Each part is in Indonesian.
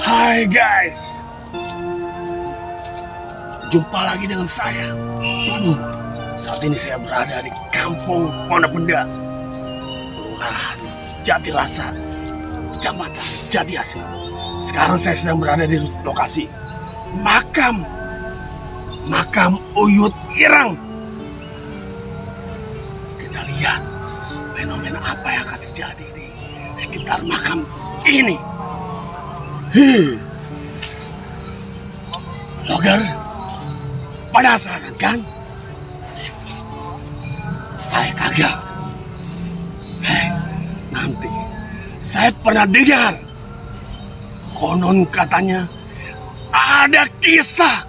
Hai guys, jumpa lagi dengan saya. Aduh, saat ini saya berada di Kampung Pondok Benda, Kelurahan Jatirasa, Kecamatan Jatiasi. Sekarang saya sedang berada di lokasi makam Uyut Ireng. Kita lihat fenomena apa yang akan terjadi di sekitar makam ini. Logar, penasaran kan? Saya kagak. Nanti saya pernah dengar, konon katanya ada kisah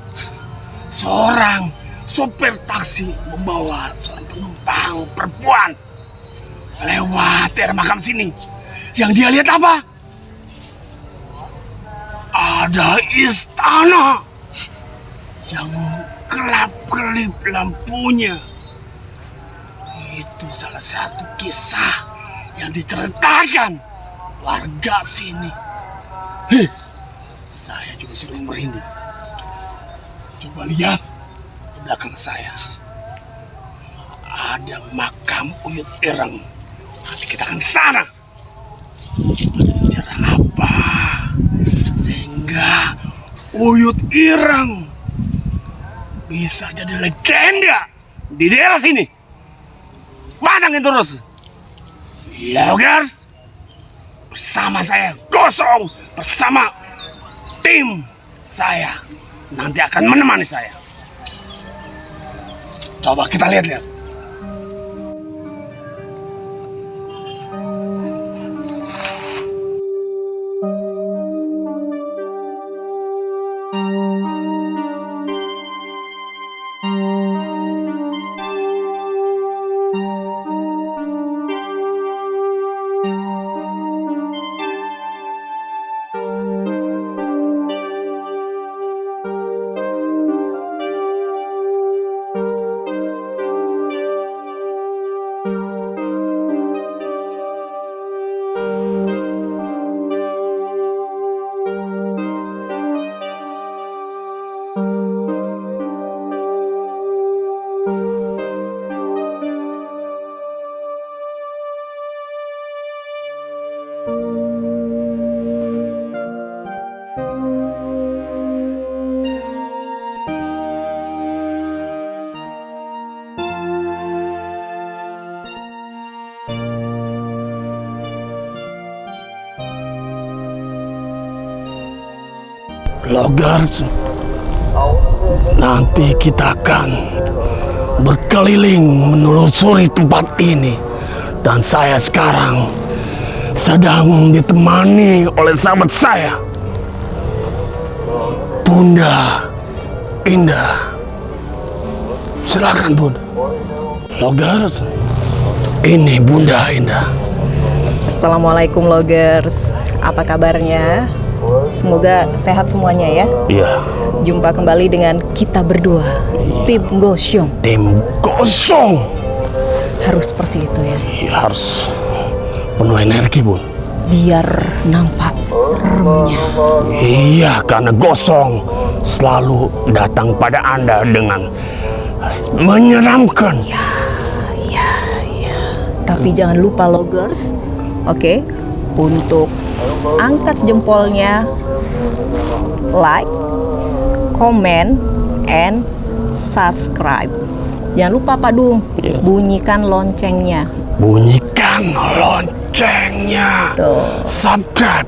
seorang sopir taksi membawa seorang penumpang perempuan lewat daerah makam sini. Yang dia lihat apa? Ada istana yang gelap-gelip lampunya. Itu salah satu kisah yang diceritakan warga sini. Saya juga sudah merinding. Coba lihat di belakang saya. Ada makam Uyut Ireng. Nanti kita akan ke sana. Ada sejarah apa sehingga Uyut Ireng bisa jadi legenda di daerah sini? Pantengin terus Logers bersama saya Gosong, bersama tim saya nanti akan menemani saya. Coba kita lihat-lihat. Logers, nanti kita akan berkeliling menelusuri tempat ini. Dan saya sekarang sedang ditemani oleh sahabat saya, Bunda Indah. Silakan Bunda. Logers, ini Bunda Indah. Assalamualaikum Logers, apa kabarnya? Semoga sehat semuanya ya. Iya. Jumpa kembali dengan kita berdua, Tim Gosong. Tim Gosong. Harus seperti itu ya. Iya, harus penuh energi, Bun. Biar nampak seremnya. Iya, karena Gosong selalu datang pada Anda dengan menyeramkan. Ya. Tapi jangan lupa Logers, oke? Untuk angkat jempolnya, like, comment, and subscribe. Jangan lupa Pak Dung, bunyikan loncengnya. Bunyikan loncengnya. Tuh. Subscribe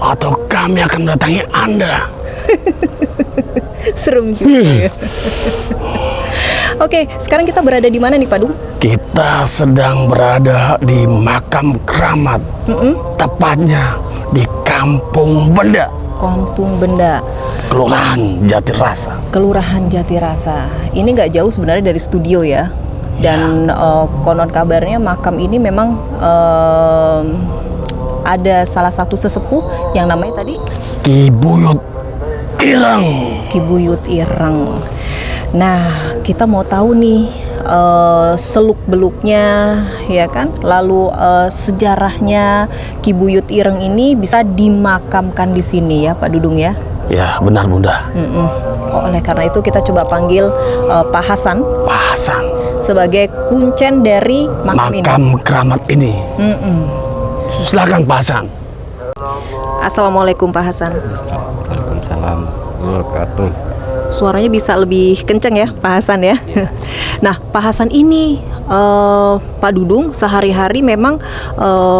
atau kami akan mendatangi Anda. Serem juga ya. Oke, sekarang kita berada di mana nih Pak Dung? Kita sedang berada di makam keramat. Tepatnya di Kampung Benda. Kampung Benda. Kelurahan Jatirasa. Kelurahan Jatirasa. Ini nggak jauh sebenarnya dari studio ya. Dan konon kabarnya makam ini memang ada salah satu sesepuh yang namanya tadi Ki Buyut Ireng. Ki Buyut Ireng. Nah, kita mau tahu nih seluk-beluknya, ya kan? Lalu sejarahnya Ki Buyut Ireng ini bisa dimakamkan di sini ya, Pak Dudung ya? Ya, benar Bunda. Oleh karena itu kita coba panggil Pak Hasan. Pak Hasan. Sebagai kuncen dari makam keramat ini. Silakan Pak Hasan. Assalamualaikum Pak Hasan. Waalaikumsalam wabarakatuh. Suaranya bisa lebih kenceng ya Pak Hasan ya. Nah Pak Hasan ini Pak Dudung sehari-hari memang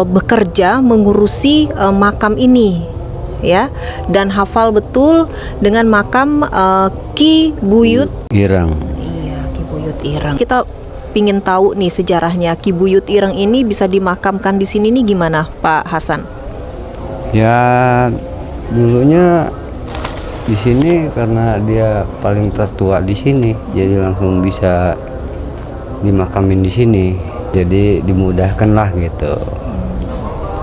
bekerja mengurusi makam ini ya, dan hafal betul dengan makam Ki Buyut Ireng. Iya, Ki Buyut Ireng. Kita pingin tahu nih sejarahnya Ki Buyut Ireng ini bisa dimakamkan di sini nih gimana Pak Hasan? Ya dulunya di sini karena dia paling tertua di sini, jadi langsung bisa dimakamin di sini. Jadi dimudahkan lah gitu.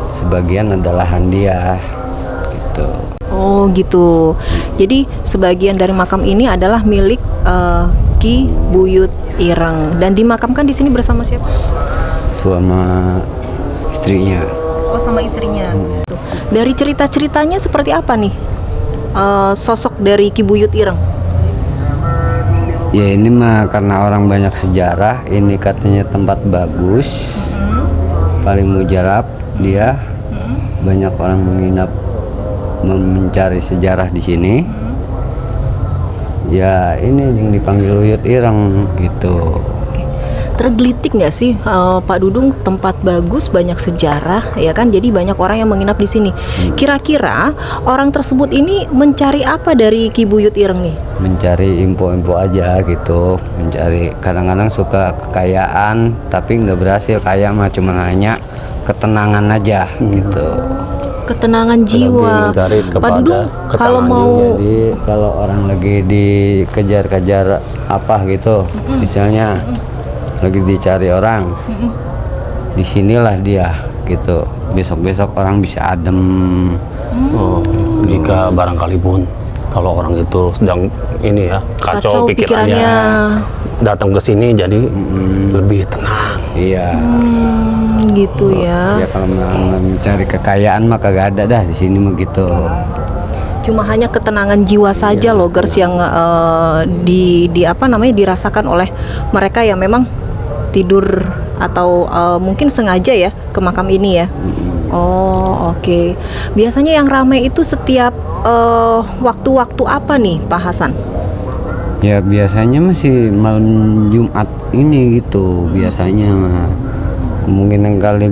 Sebagian adalah lahan dia gitu. Oh gitu. Jadi sebagian dari makam ini adalah milik Ki Buyut Ireng dan dimakamkan di sini bersama siapa? Sama istrinya. Oh sama istrinya. Tuh. Dari cerita-ceritanya seperti apa nih sosok dari Ki Buyut Ireng? Ya ini mah karena orang banyak sejarah, ini katanya tempat bagus, paling mujarab dia, banyak orang menginap mencari sejarah di sini. Ya ini yang dipanggil Buyut Ireng gitu. Tergelitik nggak sih Pak Dudung, tempat bagus banyak sejarah ya kan, jadi banyak orang yang menginap di sini. Kira-kira orang tersebut ini mencari apa dari Ki Buyut Ireng nih? Mencari info-info aja gitu, mencari kadang-kadang suka kekayaan tapi nggak berhasil kaya mah, cuma hanya ketenangan aja gitu. Ketenangan jiwa. Pak Dudung kalau mau jadi kalau orang lagi dikejar-kejar apa gitu, misalnya lagi dicari orang, disinilah dia gitu. Besok-besok orang bisa adem. Oh, jika barangkali pun kalau orang itu sedang ini ya kacau pikirannya, datang ke sini jadi lebih tenang. Iya. Gitu ya. Ya kalau mencari kekayaan mah kagak ada dah di sini mah gitu. Cuma hanya ketenangan jiwa saja loh Gers yang di apa namanya dirasakan oleh mereka yang memang tidur atau mungkin sengaja ya ke makam ini ya. Oh oke. Biasanya yang ramai itu setiap waktu-waktu apa nih Pak Hasan? Ya biasanya masih malam Jumat ini gitu biasanya. Kemungkinan kali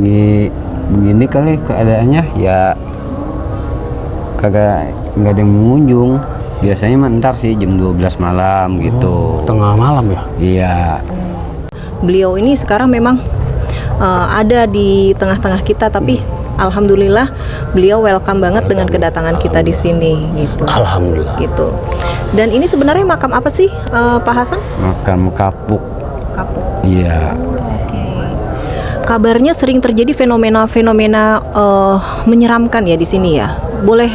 begini kali keadaannya ya kagak nggak ada yang mengunjung. Biasanya mah ntar sih jam 12 malam gitu. Tengah malam ya? Iya. Beliau ini sekarang memang ada di tengah-tengah kita, tapi alhamdulillah beliau welcome banget dengan kedatangan kita di sini gitu. Alhamdulillah. Gitu. Dan ini sebenarnya makam apa sih Pak Hasan? Makam kapuk. Kapuk. Iya. Kabarnya sering terjadi fenomena-fenomena menyeramkan ya di sini ya. Boleh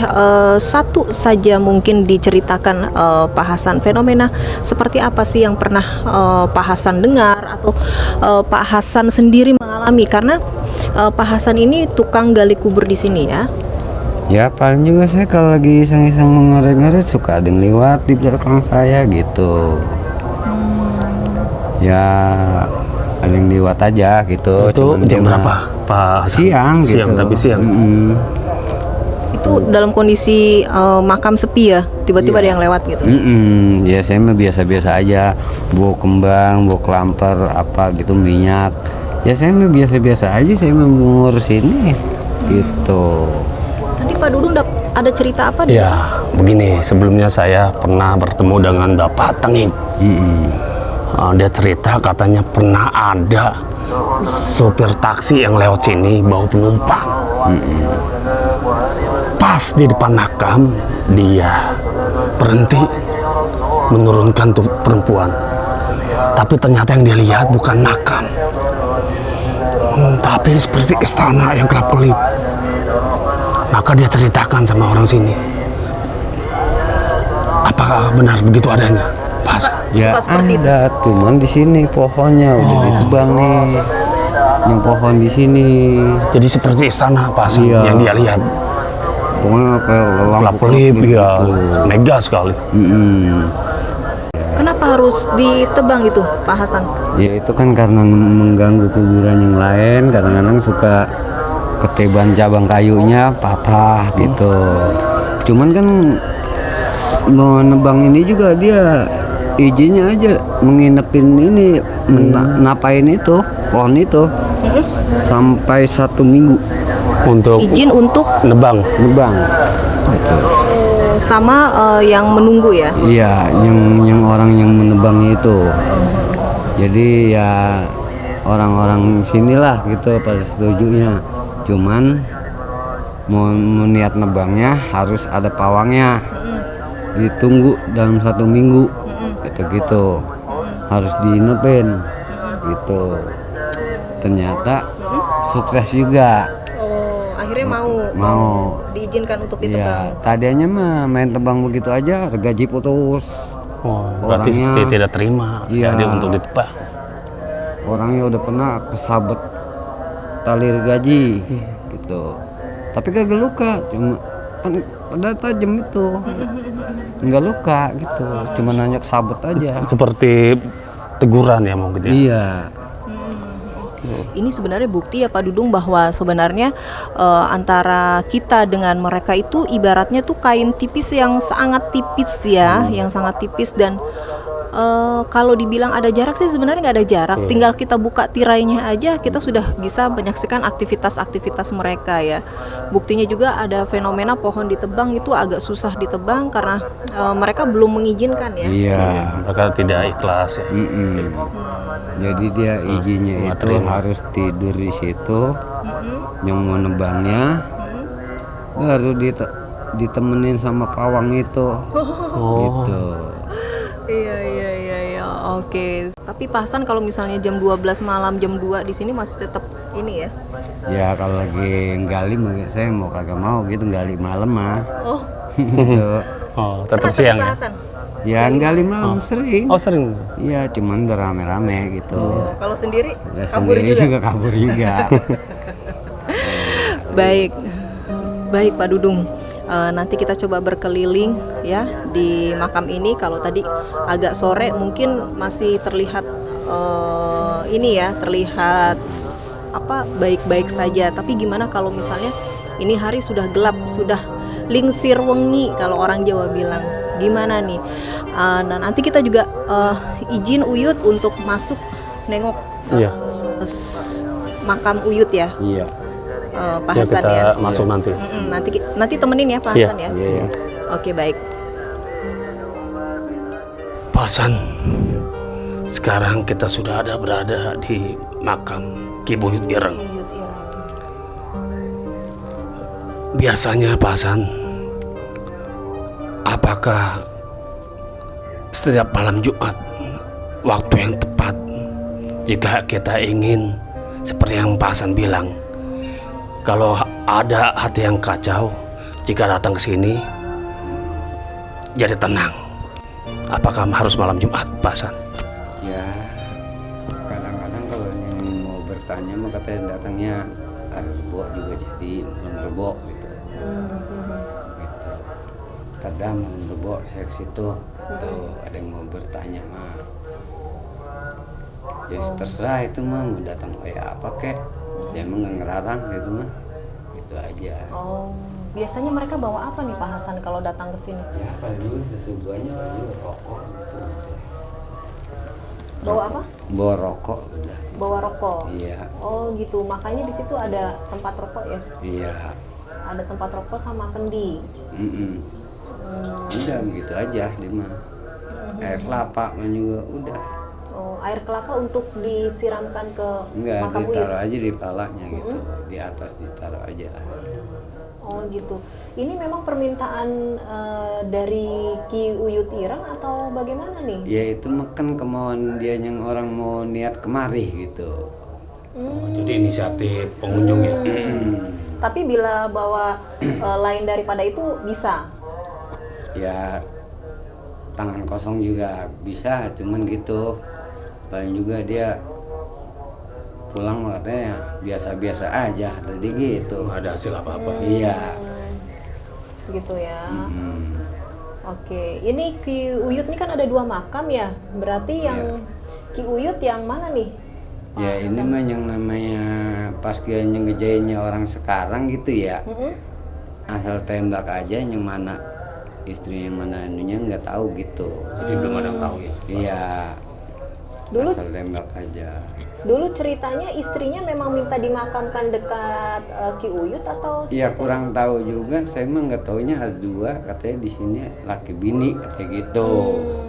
satu saja mungkin diceritakan Pak Hasan, fenomena seperti apa sih yang pernah Pak Hasan dengar atau Pak Hasan sendiri mengalami, karena Pak Hasan ini tukang gali kubur di sini ya. Ya paling juga saya kalau lagi iseng-iseng mengorek-ngorek suka ada yang lewat di belakang saya gitu. Ya ada yang lewat aja gitu. Itu jam berapa Pak Hasan? Siang gitu. Siang, tapi siang. Itu dalam kondisi makam sepi ya, tiba-tiba ada yang lewat gitu. Ya saya mah biasa-biasa aja, bawa kembang, bawa kelamper apa gitu, minyak. Ya saya mah biasa-biasa aja, saya mau ngurus ini gitu. Tadi Pak Dudung ada cerita apa nih? Ya begini, sebelumnya saya pernah bertemu dengan Bapak Tenging. Dia cerita katanya pernah ada sopir taksi yang lewat sini bawa penumpang. Pas di depan makam dia berhenti menurunkan tuh perempuan, tapi ternyata yang dia lihat bukan makam, tapi seperti istana yang kelap-kelip. Maka dia ceritakan sama orang sini. Apakah benar begitu adanya, Pak Hasan? Ya suka seperti itu? ada, cuman di sini pohonnya udah ditebang nih. Yang pohon di sini. Jadi seperti istana Pak Hasan Iya. yang dia lihat. Pokoknya kayak Kelap-kelip ya, gitu. megah sekali. Kenapa harus ditebang itu Pak Hasan? Ya itu kan karena mengganggu kuburan yang lain, kadang-kadang suka keteban cabang kayunya patah gitu. Cuman kan mau nebang ini juga dia izinnya aja menginepin ini, napain itu pohon itu sampai 1 minggu Untuk Izin untuk nebang. nebang. Gitu. sama yang menunggu ya? Iya, yang orang yang menebang itu. Jadi ya orang-orang sinilah gitu pada setujunya. Cuman mau niat nebangnya harus ada pawangnya. Ditunggu dalam 1 minggu. Gitu-gitu. Harus diinepin. Gitu. Ternyata sukses juga. Oh, akhirnya Mau. diizinkan untuk ditebang. Iya, tadinya mah main tebang begitu aja, gaji putus. Oh, berarti Orangnya- dia tidak terima. Iya. Jadi untuk ditebang. Orangnya udah pernah kesabet tali gaji gitu. Tapi kagak luka, cuma kan pada tajam itu. Enggak luka gitu, cuma nanjak sabet aja. Seperti teguran ya mungkin ya. Iya. Ini sebenarnya bukti ya Pak Dudung bahwa sebenarnya antara kita dengan mereka itu ibaratnya tuh kain tipis yang sangat tipis ya, yang sangat tipis dan kalau dibilang ada jarak sih sebenarnya nggak ada jarak. Tinggal kita buka tirainya aja kita sudah bisa menyaksikan aktivitas-aktivitas mereka ya. Buktinya juga ada fenomena pohon ditebang itu agak susah ditebang karena mereka belum mengizinkan ya. Iya. Mereka tidak ikhlas ya. Jadi dia izinnya nggak itu terima. harus tidur di situ. Yang mau nebangnya baru ditemenin sama pawang itu. Gitu. Iya, oke. Tapi Pak Hasan kalau misalnya jam 12 malam, jam 2 di sini masih tetap ini ya? Ya kalau lagi gali saya mau kagak mau gitu gali malam mah. Oh, Gitu. Oh, tetap pernah siang Pak ya. Hasan? Ya gali malam sering. Oh, sering. Iya cuman berame-rame gitu. Oh, kalau sendiri Ya kabur sendiri juga? juga kabur juga. Baik, baik Pak Dudung. Nanti kita coba berkeliling ya di makam ini. Kalau tadi agak sore mungkin masih terlihat ini ya, terlihat apa baik-baik saja. Tapi gimana kalau misalnya ini hari sudah gelap, sudah lingsir wengi kalau orang Jawa bilang. Gimana nih? Nah nanti kita juga izin Uyut untuk masuk nengok Iya. makam Uyut ya. Iya. Pak Ya, Hasan kita ya. masuk nanti. Nanti temenin ya Pak Iya. Hasan ya. Iya. Oke baik. Pak Hasan, sekarang kita sudah berada di makam Ki Buyut Ireng. Biasanya Pak Hasan, apakah setiap malam Jumat waktu yang tepat jika kita ingin seperti yang Pak Hasan bilang, kalau ada hati yang kacau, jika datang ke sini jadi tenang. Apakah harus malam Jumat, Pak Hasan? Ya kadang-kadang kalau yang mau bertanya mah katanya datangnya hari Rebo juga jadi malam Rebo gitu. Gitu. Kadang malam Rebo saya ke situ tuh ada yang mau bertanya mah. Ya terserah itu mah mau datang kayak apa kek. Saya emang nggak ngelarang gitu mah. Gitu aja. Oh, biasanya mereka bawa apa nih Pak Hasan kalau datang ke sini? Ya paling dulu sesungguhnya paling rokok gitu. Bawa apa? Bawa rokok udah. Bawa rokok. Iya. Oh gitu, makanya di situ ada tempat rokok ya? Iya. Ada tempat rokok sama kendi. Udah begitu aja dia mah. Air kelapa mah juga udah. Oh, air kelapa untuk disiramkan ke Enggak, makam Uyut? ditaruh aja di palanya gitu. Di atas ditaruh aja. Oh gitu. Ini memang permintaan dari Ki Uyut Ireng atau bagaimana nih? Ya itu mah kan kemauan dia yang orang mau niat kemari gitu. Jadi inisiatif pengunjung ya. Tapi bila bawa lain daripada itu bisa? Ya tangan kosong juga bisa, cuman gitu paling juga dia pulang katanya biasa-biasa aja tadi gitu. Nggak ada hasil apa-apa. Iya. Gitu ya. Hmm. Oke, ini Ki Uyut nih kan ada 2 makam ya. Berarti yang Ki Uyut yang mana nih? Ya ini mah yang namanya pas dia ngejainnya orang sekarang gitu ya. Asal tembak aja yang mana istri yang mana anunya nggak tahu gitu. Jadi belum ada yang tahu ya. Iya. Dulu Asal tembak aja. dulu ceritanya istrinya memang minta dimakamkan dekat Ki Uyut atau Iya seperti kurang tahu juga, saya mah nggak taunya ada 2 katanya di sini laki bini katanya gitu.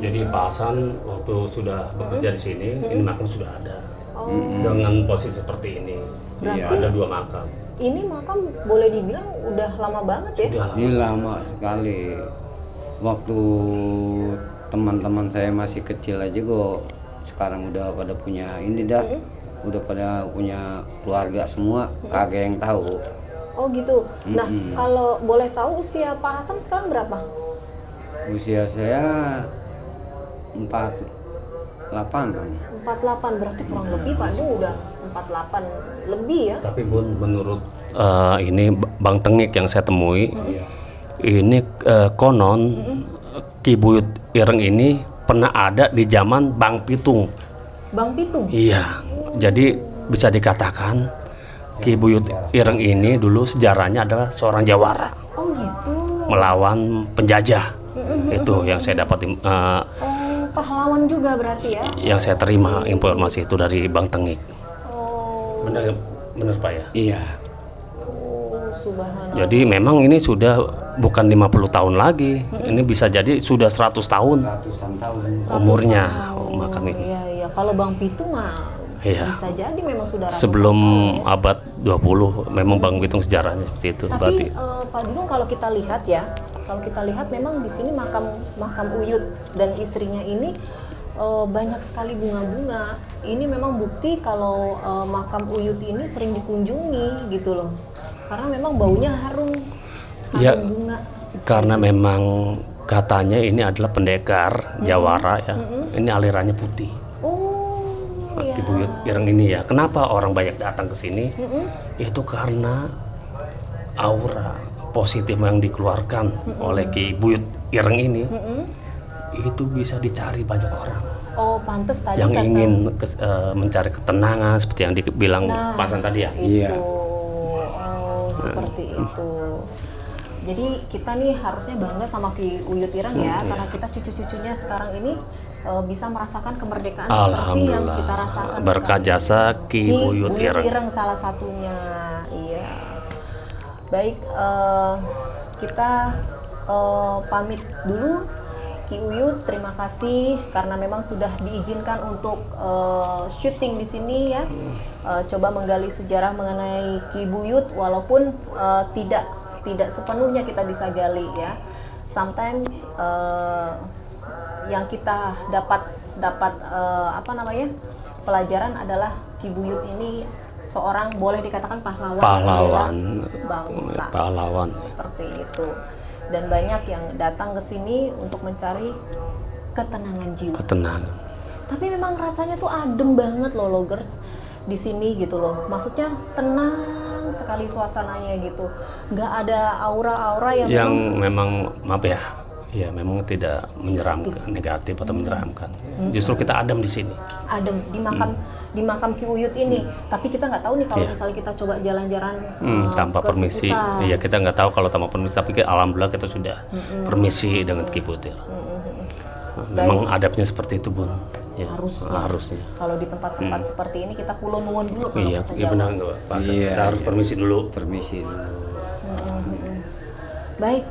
Jadi Pak Hasan waktu sudah bekerja di sini, ini makam sudah ada. Oh, Dengan posisi seperti ini. Berarti- Ada 2 makam. ini makam boleh dibilang udah lama banget ya? Sudah lama. Ini lama sekali. Waktu teman-teman saya masih kecil aja kok, sekarang udah pada punya ini dah, udah pada punya keluarga semua, kagak yang tahu. Oh gitu. Nah, kalau boleh tahu usia Pak Hasan sekarang berapa? Usia saya 48 kan. 48, berarti kurang lebih Pak Du udah 48 lebih ya? Tapi Bun, menurut ini Bang Tengik yang saya temui, ini konon Ki Buyut Ireng ini pernah ada di zaman Bang Pitung. Bang Pitung? Iya, jadi bisa dikatakan Ki Buyut Ireng ini dulu sejarahnya adalah seorang jawara Oh gitu. melawan penjajah. Itu yang saya dapat, Oh, pahlawan juga berarti ya? yang saya terima informasi itu dari Bang Tengik. Oh, Benar, benar Pak ya. Iya. subhanallah. Jadi memang ini sudah bukan 50 tahun lagi, ini bisa jadi sudah 100 tahun Ratusan tahun. umurnya Oh, makam ini. Iya, iya. Kalau Bang Pitung mah Iya. bisa jadi memang sudah ratusan Sebelum tahun ya. abad 20 memang Bang Pitung sejarahnya seperti itu. Tapi Berarti Pak Dudung kalau kita lihat ya, kalau kita lihat memang di sini makam Uyut dan istrinya ini banyak sekali bunga-bunga. Ini memang bukti kalau makam Uyut ini sering dikunjungi gitu loh. Karena memang baunya harum Ya, bunga. karena memang katanya ini adalah pendekar jawara ya. Ini alirannya putih. Oh, iya. Ki Buyut Ireng ini ya. Kenapa orang banyak datang ke sini? Itu karena aura positif yang dikeluarkan oleh Ki Buyut Ireng ini itu bisa dicari banyak orang Oh, pantes tadi yang kata ingin mencari ketenangan seperti yang dibilang Nah, Pasan tadi ya. Iya. Oh, seperti itu. Jadi kita nih harusnya bangga sama Ki Uyut Ireng ya, karena kita cucu-cucunya sekarang ini bisa merasakan kemerdekaan seperti yang Alhamdulillah. kita rasakan. Berkat sekarang. jasa Ki Buyut Ireng. Salah satunya, iya. Baik, kita pamit dulu. Ki Uyut, terima kasih karena memang sudah diizinkan untuk syuting di sini ya. Coba menggali sejarah mengenai Ki Buyut, walaupun tidak sepenuhnya kita bisa gali ya. Sometimes yang kita dapat pelajaran adalah Ki Buyut ini seorang boleh dikatakan pahlawan bangsa. Pahlawan. Seperti itu. Dan banyak yang datang ke sini untuk mencari ketenangan jiwa. Ketenangan. Tapi memang rasanya tuh adem banget loh Logers di sini gitu loh. Maksudnya tenang sekali suasananya gitu. Nggak ada aura-aura yang memang maaf ya. Ya memang tidak menyeramkan, negatif atau menyeramkan. Justru kita adem di sini. adem di makam Ki Uyut ini. Tapi kita nggak tahu nih kalau misalnya kita coba jalan-jalan Tanpa ke permisi. sekitar. Iya, kita nggak tahu kalau tanpa permisi, tapi alhamdulillah kita sudah permisi dengan Ki Buyut. Memang adabnya seperti itu, Bun. Ya, harusnya. Kalau di tempat-tempat seperti ini kita kulo nuwun dulu kalau Iya, kita iya jalan. benar nggak, Pak? Iya, Kita harus iya. permisi dulu. Permisi dulu. Baik,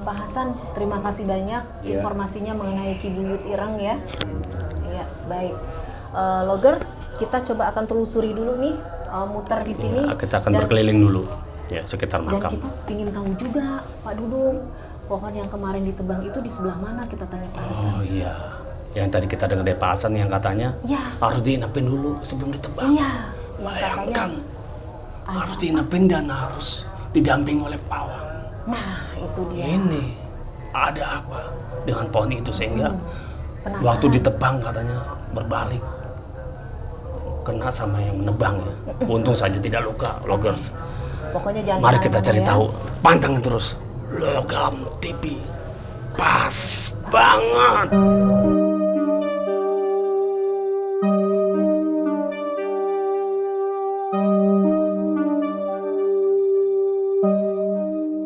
Pak Hasan, terima kasih banyak informasinya mengenai Ki Buyut Ireng ya. Iya, baik. Logers, kita coba akan telusuri dulu nih, muter di sini. Ya, kita akan berkeliling dulu ya sekitar Dan makam. kita ingin tahu juga, Pak Dudung, pohon yang kemarin ditebang itu di sebelah mana, kita tanya Pak Hasan. Oh iya. Yang tadi kita dengar dari Pak Hasan yang katanya Iya, harus diinapin dulu sebelum ditebang. iya. Yang katanya, Bayangkan, harus diinapin dan harus didampingi oleh pawang. nah itu dia. Ini ada apa dengan pohon itu sehingga Penasaran. waktu ditebang katanya berbalik kena sama yang menebang ya. Untung saja tidak luka, Loggers. Pokoknya jangan Mari kita ditanya cari ya. tahu. Pantangin terus. Logam TV. Pas banget.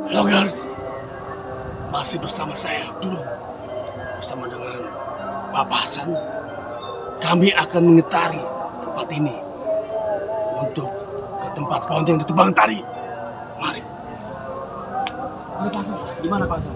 Loggers, masih bersama saya dulu. Bersama dengan Bapak Hasan. Kami akan mengitari tempat ini untuk ke tempat pohon yang ditebang tadi. Mari. Ini Pak Hasan. Di mana Pak Hasan?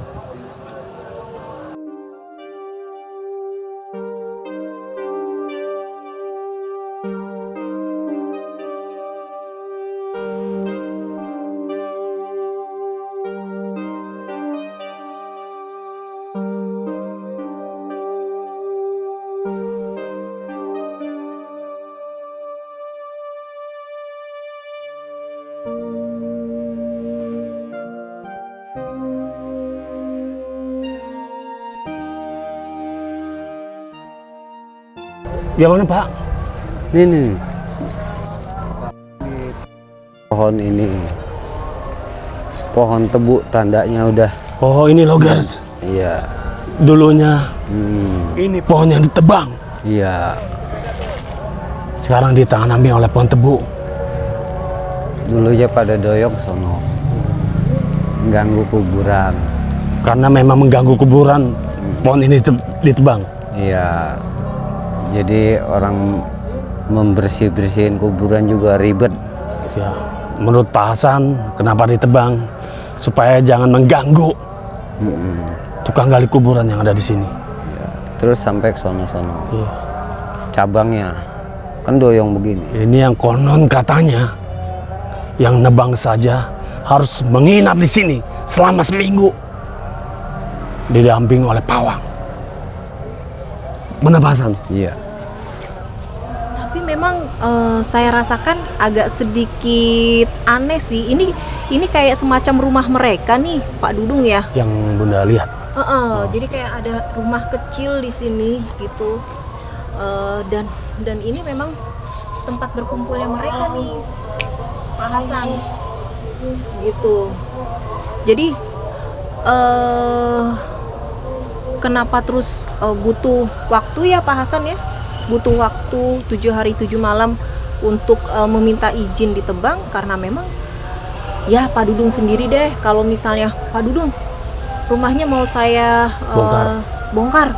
Yang mana Pak? Ini nih. Pohon ini. Pohon tebu tandanya udah. Oh ini Loggers. Iya. Dulunya Hmm, ini pohon yang ditebang. iya. Sekarang ditanami oleh pohon tebu. Dulunya pada doyok sono. Ganggu kuburan. Karena memang mengganggu kuburan, pohon ini ditebang. Iya. Jadi orang membersih-bersihin kuburan juga ribet. Ya, menurut Pak Hasan, kenapa ditebang? Supaya jangan mengganggu Mm-mm. tukang gali kuburan yang ada di sini. Iya. Terus sampai ke sono-sono. Iya. Cabangnya kan doyong begini. Ini yang konon katanya, yang nebang saja harus menginap di sini selama seminggu, didampingi oleh pawang. Benar Pak Hasan? Iya. Tapi memang saya rasakan agak sedikit aneh sih. Ini kayak semacam rumah mereka nih, Pak Dudung ya. Yang Bunda lihat. Jadi kayak ada rumah kecil di sini gitu. Dan ini memang tempat berkumpulnya mereka nih, Pak Hasan. Gitu. Jadi kenapa terus butuh waktu ya Pak Hasan ya? Butuh waktu 7 hari 7 malam untuk meminta izin ditebang karena memang ya Pak Dudung sendiri deh kalau misalnya Pak Dudung rumahnya mau saya bongkar.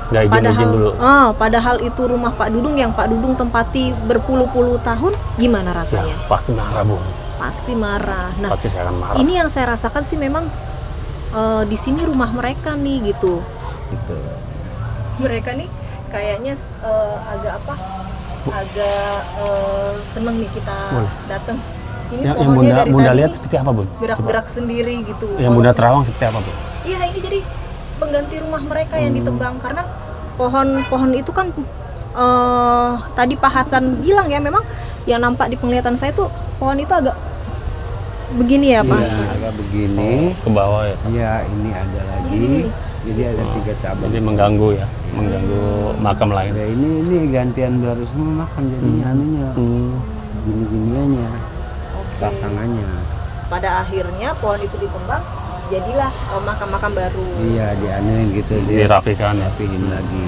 Nggak izin dulu. Padahal itu rumah Pak Dudung yang Pak Dudung tempati berpuluh-puluh tahun, gimana Ya, rasanya? pasti marah Bu. Pasti marah. Nah, Pasti saya akan marah. ini yang saya rasakan sih memang di sini rumah mereka nih gitu. Gitu. Mereka nih kayaknya agak seneng nih kita Boleh. datang. Ini Yang pohonnya dari Bunda tadi lihat seperti apa Bun? gerak-gerak sendiri gitu. Yang Bunda terawang seperti apa Bun? Iya, ini jadi pengganti rumah mereka yang ditebang karena pohon-pohon itu kan tadi Pak Hasan bilang ya memang yang nampak di penglihatan saya tuh pohon itu agak begini ya Pak Iya, Hasan. agak begini. Ke bawah ya. Iya, ini ada lagi. Jadi ada 3 cabang. Jadi mengganggu ya, mengganggu makam lain. Ya, ini gantian baru semua makan jadinya anunya. Gini-giniannya. Pasangannya. Pada akhirnya pohon itu ditebang, jadilah makam-makam baru. Iya, dianuin gitu Dirapikan ya. dirapihin lagi.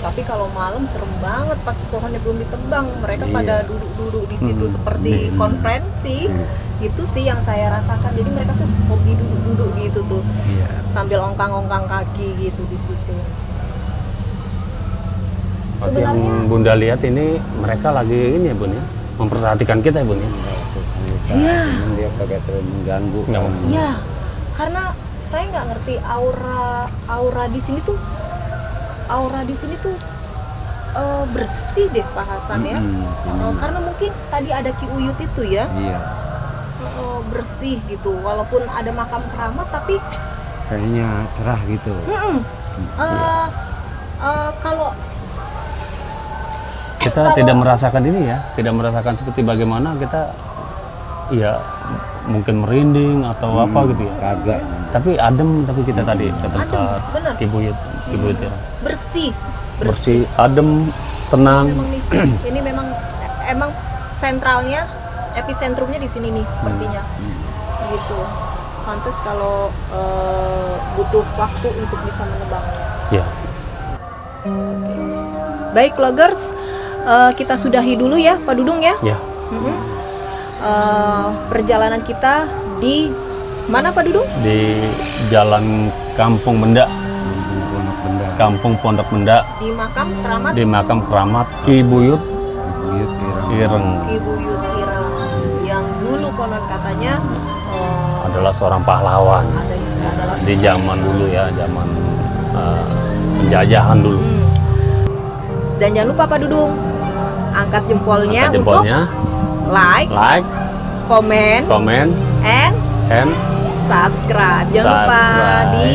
Tapi kalau malam serem banget pas pohonnya belum ditebang, mereka Iya. pada duduk-duduk di situ seperti konferensi. Itu sih yang saya rasakan. Jadi mereka tuh hobi duduk-duduk gitu tuh, Iya. sambil ongkang-ongkang kaki gitu di situ. Berarti yang Bunda lihat ini mereka lagi ini ya Bun ya, memperhatikan kita ya Bun ya. Iya. Dia kagak terlalu mengganggu. Nggak kan. Iya, karena saya nggak ngerti aura di sini tuh, bersih deh Pak Hasan ya. Sini. Karena mungkin tadi ada Ki Uyut itu ya. Iya. Bersih gitu, walaupun ada makam keramat tapi Kayaknya cerah gitu. kalau Kita tidak merasakan ini ya, tidak merasakan seperti bagaimana kita ya mungkin merinding atau apa gitu ya. Kagak. Tapi adem, tapi kita tadi ke tempat bener. Kibuyut ya. Bersih. Bersih, adem, tenang. Memang nih, ini memang emang sentralnya, epicentrumnya di sini nih sepertinya. Gitu. Pantes kalau butuh waktu untuk bisa menebangnya. Ya. Baik loggers, kita sudahi dulu ya Pak Dudung ya. Ya. Perjalanan kita di mana Pak Dudung? Di Jalan Kampung Benda, Pondok Benda. Kampung Pondok Benda, Di makam keramat di makam keramat Kibuyut Buyut Ireng. Ireng. Kibuyut Ireng yang dulu konon katanya Adalah seorang pahlawan adalah di zaman dulu ya, zaman penjajahan dulu. Dan jangan lupa Pak Dudung angkat jempolnya, Angkat jempolnya, untuk like, like, comment, and and subscribe. Jangan lupa subscribe. di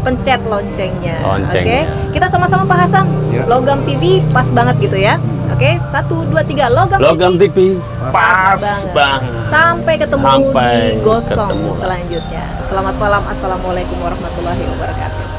pencet loncengnya. Loncengnya. Oke, kita sama-sama Pak Hasan. Ya. Logam TV pas banget gitu ya. Oke, 1, 2, 3 Logam TV pas banget. banget. Sampai ketemu Sampai di gosong ketemu. selanjutnya. Selamat malam. Assalamualaikum warahmatullahi wabarakatuh.